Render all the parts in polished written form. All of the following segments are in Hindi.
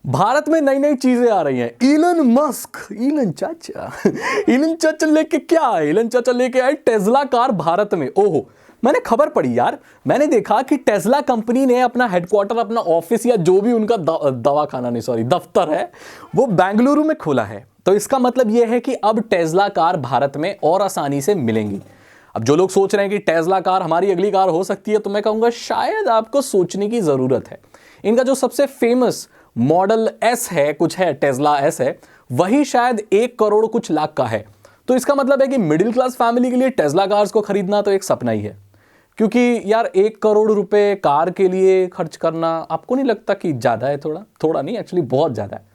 भारत में नई नई चीजें आ रही हैं। इलन मस्क, इलन चाचा इलन चाचा लेके क्या आए? इलन चाचा लेके आए टेस्ला कार भारत में। ओहो, मैंने खबर पढ़ी यार, मैंने देखा कि टेस्ला कंपनी ने अपना हेडक्वार्टर, अपना ऑफिस या जो भी उनका दवाखाना नहीं सॉरी दफ्तर है, वो बेंगलुरु में खोला है। तो इसका मतलब यह है कि अब टेस्ला कार भारत में और आसानी से मिलेंगी। अब जो लोग सोच रहे हैं कि टेस्ला कार हमारी अगली कार हो सकती है, तो मैं कहूंगा शायद आपको सोचने की जरूरत है। इनका जो सबसे फेमस मॉडल एस है, कुछ है टेस्ला एस है, वही शायद 1 करोड़ कुछ लाख का है। तो इसका मतलब है कि मिडिल क्लास फैमिली के लिए टेस्ला कार्स को खरीदना तो एक सपना ही है। क्योंकि यार 1 करोड़ रुपए कार के लिए खर्च करना आपको नहीं लगता कि ज्यादा है? थोड़ा थोड़ा नहीं, एक्चुअली बहुत ज्यादा है।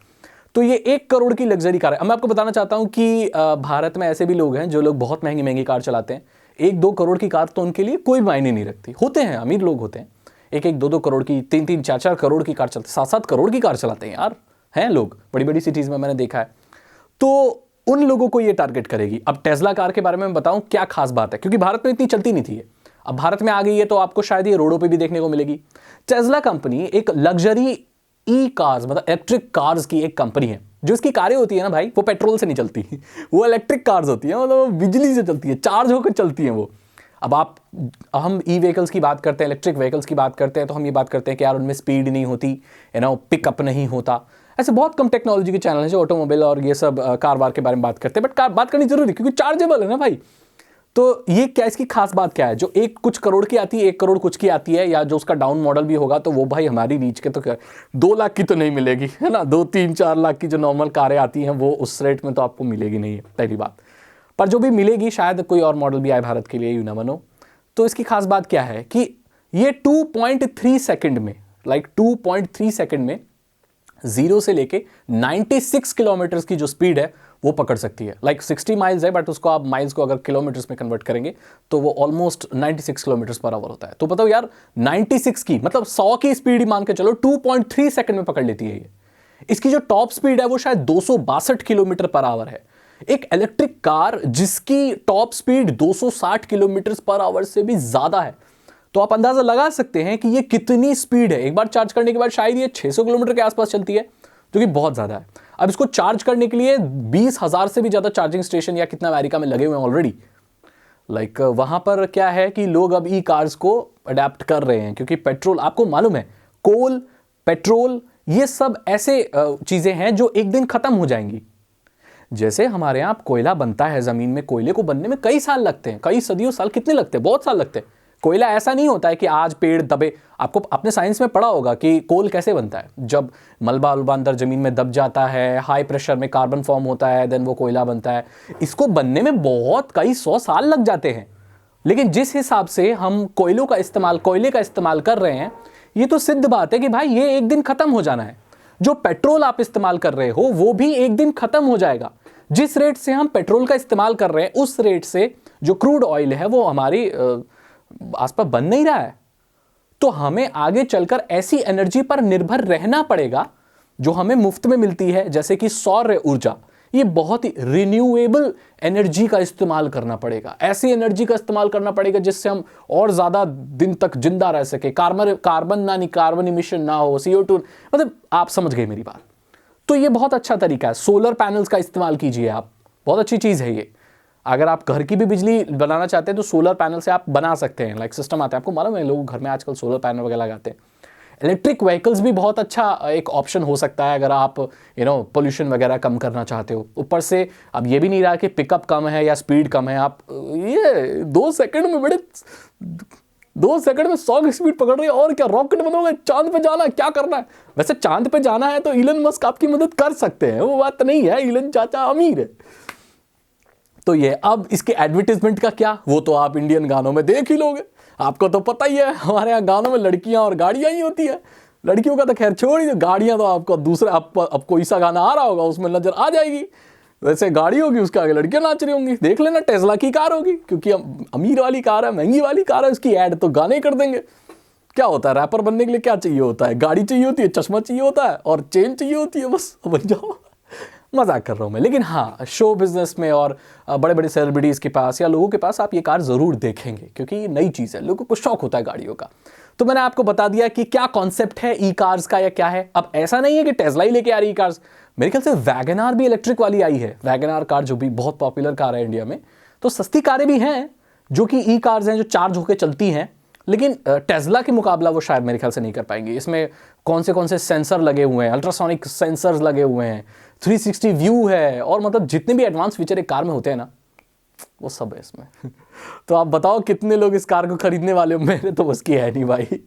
तो ये 1 करोड़ की लग्जरी कार है। अब मैं आपको बताना चाहता हूं कि भारत में ऐसे भी लोग हैं जो लोग बहुत महंगी महंगी कार चलाते हैं। 1-2 करोड़ की कार तो उनके लिए कोई मायने नहीं रखती। होते हैं, अमीर लोग होते हैं, 1-2 करोड़ की, 3-3, 4-4 करोड़ की कार चलते, 7-7 करोड़ की कार चलाते हैं यार, हैं लोग बड़ी बड़ी सिटीज में, मैंने देखा है। तो उन लोगों को ये टारगेट करेगी। अब टेस्ला कार के बारे में बताऊं क्या खास बात है, क्योंकि भारत में इतनी चलती नहीं थी। अब भारत में आ गई है तो आपको शायद ये रोडों पे भी देखने को मिलेगी। टेस्ला कंपनी एक लग्जरी ई कार्स, मतलब इलेक्ट्रिक कार्स की एक कंपनी है। जो इसकी कारें होती है ना भाई, वो पेट्रोल से नहीं चलती वो इलेक्ट्रिक कार्स होती है, मतलब बिजली से चलती है, चार्ज होकर चलती है वो। अब हम ई व्हीकल्स की बात करते हैं, इलेक्ट्रिक व्हीकल्स की बात करते हैं, तो हम ये बात करते हैं कि यार उनमें स्पीड नहीं होती, पिकअप नहीं होता। ऐसे बहुत कम टेक्नोलॉजी के चैनल हैं जो ऑटोमोबाइल और ये सब कार वार के बारे में बात करते हैं, बट कार बात करनी जरूरी क्योंकि चार्जेबल है ना भाई। तो ये क्या, इसकी खास बात क्या है? जो 1 कुछ करोड़ की आती है, 1 करोड़ कुछ की आती है, या जो उसका डाउन मॉडल भी होगा, तो वो भाई हमारी रीच के तो 2 लाख की तो नहीं मिलेगी, है ना। 2-3-4 लाख की जो नॉर्मल कारें आती हैं वो उस रेट में तो आपको मिलेगी नहीं है, पहली बात। पर जो भी मिलेगी शायद कोई और मॉडल भी आए भारत के लिए, यू नेवर नो। तो इसकी खास बात क्या है कि ये 2.3 सेकंड में, 2.3 सेकंड में 0 से लेके 96 किलोमीटर की जो स्पीड है वो पकड़ सकती है। 60 माइल्स है, बट उसको आप माइल्स को अगर किलोमीटर्स में कन्वर्ट करेंगे तो वो ऑलमोस्ट 96 किलोमीटर पर आवर होता है। तो बताओ यार, 96 की मतलब 100 की स्पीड ही मान के चलो, 2.3 सेकंड में पकड़ लेती है ये। इसकी जो टॉप स्पीड है वो शायद 262 किलोमीटर पर आवर है। एक इलेक्ट्रिक कार जिसकी top speed 260 kilometre per hour से भी ज्यादा है, तो आप अंदाजा लगा सकते हैं कि ये कितनी स्पीड है। एक बार चार्ज करने के बाद शायद ये 600 किलोमीटर के आसपास चलती है, जो कि बहुत ज्यादा है। अब इसको चार्ज करने के लिए 20,000 से भी ज्यादा चार्जिंग स्टेशन या कितना अमेरिका में लगे हुए हैं ऑलरेडी। वहां पर क्या है कि लोग अब ई कार्स को अडेप्ट कर रहे हैं, क्योंकि पेट्रोल, आपको मालूम है, कोल, पेट्रोल, ये सब ऐसे चीजें हैं जो एक दिन खत्म हो जाएंगी। जैसे हमारे यहाँ कोयला बनता है जमीन में, कोयले को बनने में कई साल लगते हैं, कई सदियों साल, कितने लगते हैं? बहुत साल लगते हैं। कोयला ऐसा नहीं होता है कि आज पेड़ दबे। आपको अपने साइंस में पढ़ा होगा कि कोल कैसे बनता है। जब मलबा उलबा अंदर जमीन में दब जाता है, हाई प्रेशर में कार्बन फॉर्म होता है, देन वो कोयला बनता है। इसको बनने में बहुत कई 100 साल लग जाते हैं। लेकिन जिस हिसाब से हम कोयले का इस्तेमाल कर रहे हैं, ये तो सिद्ध बात है कि भाई ये एक दिन खत्म हो जाना है। जो पेट्रोल आप इस्तेमाल कर रहे हो वो भी एक दिन खत्म हो जाएगा। जिस रेट से हम पेट्रोल का इस्तेमाल कर रहे हैं, उस रेट से जो क्रूड ऑयल है वो हमारी आसपास बन नहीं रहा है। तो हमें आगे चलकर ऐसी एनर्जी पर निर्भर रहना पड़ेगा जो हमें मुफ्त में मिलती है, जैसे कि सौर ऊर्जा। ये बहुत ही रिन्यूएबल एनर्जी का इस्तेमाल करना पड़ेगा। ऐसी एनर्जी का इस्तेमाल करना पड़ेगा जिससे हम और ज्यादा दिन तक जिंदा रह सके, कार्बन इमिशन ना हो, CO2, मतलब आप समझ गए मेरी बात। तो ये बहुत अच्छा तरीका है। सोलर पैनल्स का इस्तेमाल कीजिए आप, बहुत अच्छी चीज है ये। अगर आप घर की भी बिजली बनाना चाहते हैं तो सोलर पैनल से आप बना सकते हैं। सिस्टम आता है, आपको मालूम है, लोग घर में आजकल सोलर पैनल वगैरह लगाते हैं। इलेक्ट्रिक व्हीकल्स भी बहुत अच्छा एक ऑप्शन हो सकता है अगर आप पोल्यूशन वगैरह कम करना चाहते हो। ऊपर से अब ये भी नहीं रहा कि पिकअप कम है या स्पीड कम है। आप ये 2 सेकंड में 100 की स्पीड पकड़ रही है, और क्या रॉकेट बनोगे? चांद पे जाना है, क्या करना है? वैसे चांद पे जाना है तो इलन मस्क आपकी मदद कर सकते हैं, वो बात नहीं है, इलन चाचा अमीर है। तो ये, अब इसके एडवर्टाइजमेंट का क्या, वो तो आप इंडियन गानों में देख ही लोगे। आपको तो पता ही है, हमारे यहाँ गानों में लड़कियां और गाड़ियां ही होती है। लड़कियों का तो खैर छोड़ ही, गाड़ियां तो आपको दूसरा, अब कोई सा गाना आ रहा होगा उसमें नजर आ जाएगी। वैसे गाड़ी होगी, उसके आगे लड़कियां नाच रही होंगी, देख लेना। टेस्ला की कार होगी, क्योंकि अमीर वाली कार है, महंगी वाली कार है, उसकी ऐड तो गाने कर देंगे। क्या होता है, रैपर बनने के लिए क्या चाहिए होता है? गाड़ी चाहिए होती है, चश्मा चाहिए होता है और चेन चाहिए होती है, बस बन जाओ। मजाक कर रहा हूं मैं, लेकिन हाँ, शो बिजनेस में और बड़े बड़े सेलिब्रिटीज के पास या लोगों के पास आप ये कार जरूर देखेंगे, क्योंकि ये नई चीज है, लोगों को शौक होता है गाड़ियों का। तो मैंने आपको बता दिया कि क्या कॉन्सेप्ट है ई कार्स का या क्या है। अब ऐसा नहीं है कि टेस्ला ही लेके आ रही कार्स, मेरे ख्याल से वैगन आर भी इलेक्ट्रिक वाली आई है। वैगन आर कार जो भी बहुत पॉपुलर कार है इंडिया में, तो सस्ती कारें भी हैं जो कि ई कार्स हैं, जो चार्ज होकर चलती हैं, लेकिन टेस्ला के मुकाबला वो शायद मेरे ख्याल से नहीं कर पाएंगे। इसमें कौन से सेंसर लगे हुए हैं, अल्ट्रासोनिक सेंसर्स लगे हुए हैं, 360 व्यू है, और मतलब जितने भी एडवांस फीचर एक कार में होते हैं ना, वो सब है इसमें। तो आप बताओ कितने लोग इस कार को खरीदने वाले हो? मेरे तो बस की है नहीं भाई,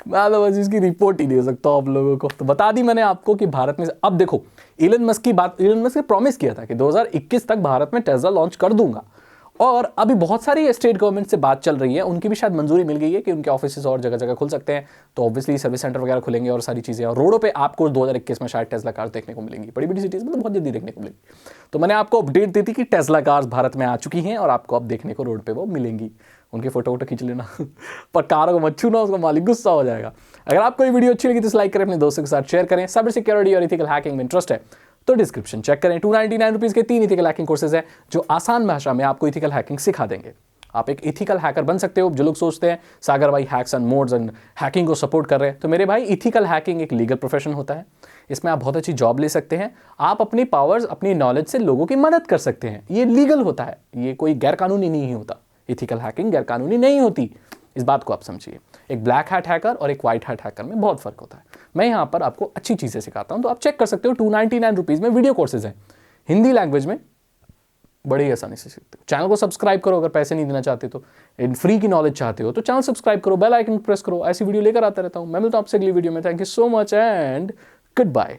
मैं तो बस इसकी रिपोर्ट ही दे सकता हूँ आप लोगों को। तो बता दी मैंने आपको कि भारत में अब देखो, इलन मस्क ने प्रॉमिस किया था कि 2021 तक भारत में टेस्ला लॉन्च कर दूंगा, और अभी बहुत सारी स्टेट गवर्नमेंट से बात चल रही है, उनकी भी शायद मंजूरी मिल गई है कि उनके ऑफिस और जगह जगह खुल सकते हैं। तो ऑब्वियसली सर्विस सेंटर वगैरह खुलेंगे और सारी चीज़ें, और रोडों पे आपको 2021 में शायद टेस्ला कार्स देखने को मिलेंगी, बड़ी बड़ी सिटीज़ में तो बहुत जल्दी देखने को मिलेगी। तो मैंने आपको अपडेट दी थी कि टेस्ला कार्स भारत में आ चुकी हैं और आपको अब देखने को रोड पर वो मिलेंगी। उनके फोटो वोटो खींच लेना पर कारों को मत छूना, उसका मालिक गुस्सा हो जाएगा। अगर आपको ये वीडियो अच्छी लगी तो लाइक करें, अपने दोस्तों के साथ शेयर करें। साइबर सिक्योरिटी और इथिकल हैकिंग में इंटरेस्ट है तो डिस्क्रिप्शन चेक करें, 299 रुपीज़ के 3 इथिकल हैकिंग कोर्सेज हैं जो आसान भाषा में आपको इथिकल हैकिंग सिखा देंगे। आप एक इथिकल हैकर बन सकते हो। जो लोग सोचते हैं सागर भाई hacks and modes and hacking को सपोर्ट कर रहे हैं, तो मेरे भाई इथिकल हैकिंग एक लीगल प्रोफेशन होता है। इसमें आप बहुत अच्छी जॉब ले सकते हैं, आप अपनी पावर्स, अपनी नॉलेज से लोगों की मदद कर सकते हैं। ये लीगल होता है, ये कोई गैरकानूनी नहीं होता। इथिकल हैकिंग गैरकानूनी नहीं होती, इस बात को आप समझिए। एक ब्लैक हैट हैकर और एक वाइट हैट हैकर में बहुत फर्क होता है। मैं यहाँ पर आपको अच्छी चीज़ें सिखाता हूँ, तो आप चेक कर सकते हो। 299 रुपीज़ में वीडियो कोर्सेज हैं हिंदी लैंग्वेज में, बड़े ही आसानी से सीखते हो। चैनल को सब्सक्राइब करो अगर पैसे नहीं देना चाहते तो, फ्री की नॉलेज चाहते हो तो चैनल सब्सक्राइब करो, बेल आइकन प्रेस करो, ऐसी वीडियो लेकर आता रहता हूँ। मैं मिलता हूँ आपसे अगली वीडियो में। Thank you so much and good bye.